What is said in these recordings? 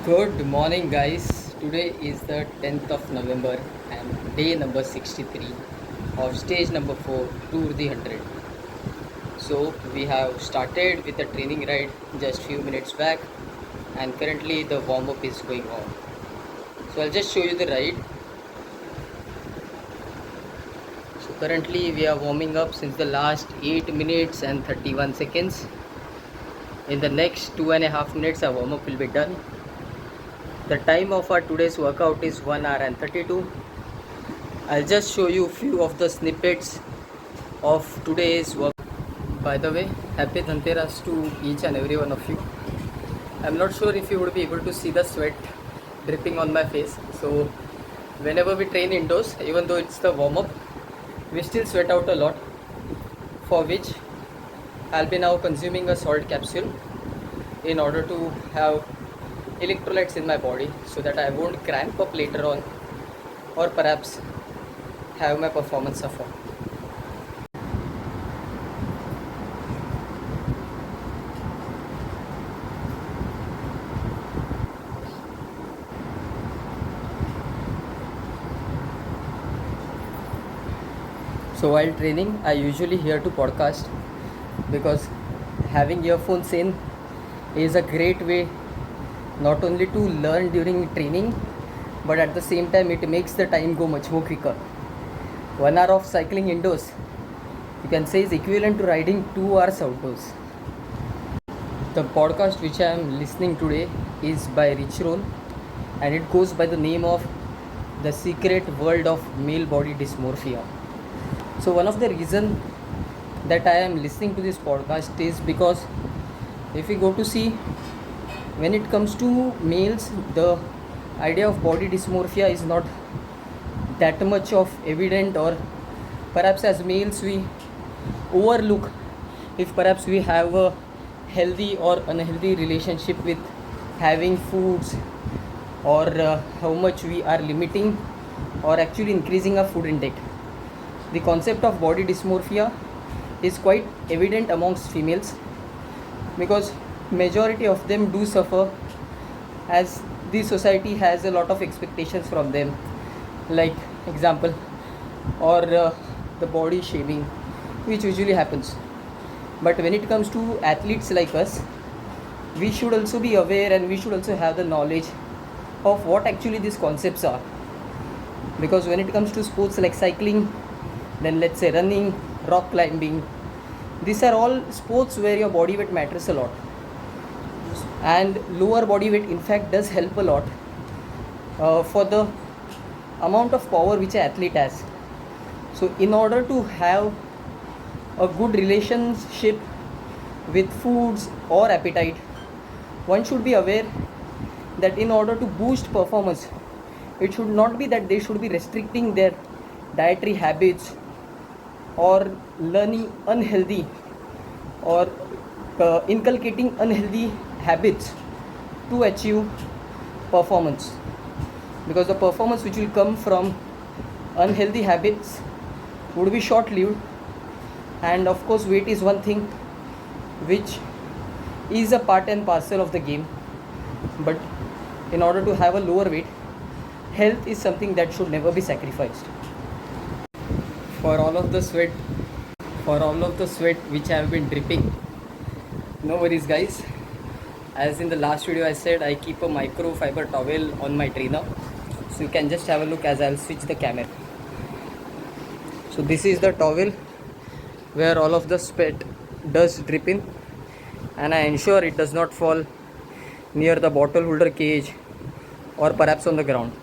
Good morning, guys. Today is the 10th of November and day number 63 of stage number 4 Tour the 100. So, we have started with the training ride just few minutes back, and currently the warm up is going on. So, I'll just show you the ride. So, currently we are warming up since the last 8 minutes and 31 seconds. In the next 2.5 minutes, our warm up will be done. The time of our today's workout is 1 hour and 32. I'll just show you a few of the snippets of today's work. By the way, happy Dhanteras to each and every one of you. I'm not sure if you would be able to see the sweat dripping on my face. So whenever we train indoors, even though it's the warm-up, we still sweat out a lot, for which I'll be now consuming a salt capsule in order to have electrolytes in my body so that I won't cramp up later on or perhaps have my performance suffer. So while training, I usually hear to podcast because having earphones in is a great way not only to learn during training, but at the same time it makes the time go much more quicker. 1 hour of cycling indoors, you can say, is equivalent to riding 2 hours outdoors. The podcast which I am listening today is by Rich Roll, and it goes by the name of The Secret World of Male Body Dysmorphia. So one of the reason that I am listening to this podcast is because if we go to see, when it comes to males, the idea of body dysmorphia is not that much of evident, or perhaps as males we overlook if perhaps we have a healthy or unhealthy relationship with having foods, or how much we are limiting or actually increasing our food intake. The concept of body dysmorphia is quite evident amongst females because majority of them do suffer, as the society has a lot of expectations from them, like example, or the body shaming, which usually happens. But when it comes to athletes like us, we should also be aware and we should also have the knowledge of what actually these concepts are, because when it comes to sports like cycling, then let's say running, rock climbing, these are all sports where your body weight matters a lot, and lower body weight in fact does help a lot for the amount of power which an athlete has. So in order to have a good relationship with foods or appetite, one should be aware that in order to boost performance, it should not be that they should be restricting their dietary habits or learning unhealthy or inculcating unhealthy habits to achieve performance, because the performance which will come from unhealthy habits would be short lived. And of course weight is one thing which is a part and parcel of the game, but in order to have a lower weight, health is something that should never be sacrificed. For all of the sweat which I have been dripping, no worries guys. As in the last video I said, I keep a microfiber towel on my trainer, so you can just have a look as I'll switch the camera. So this is the towel where all of the sweat does drip in, and I ensure it does not fall near the bottle holder cage or perhaps on the ground.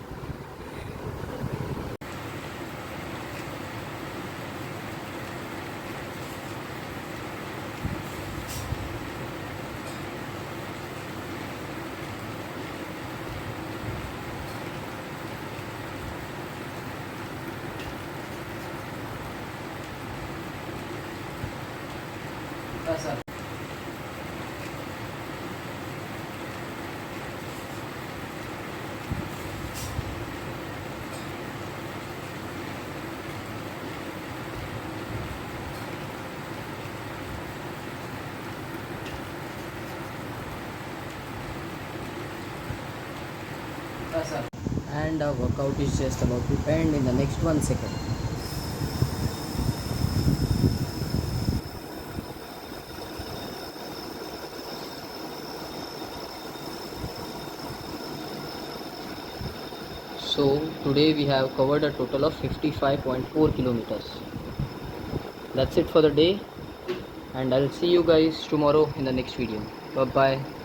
And our workout is just about to end in the next 1 second. So today we have covered a total of 55.4 kilometers. That's it for the day, and I'll see you guys tomorrow in the next video. Bye bye.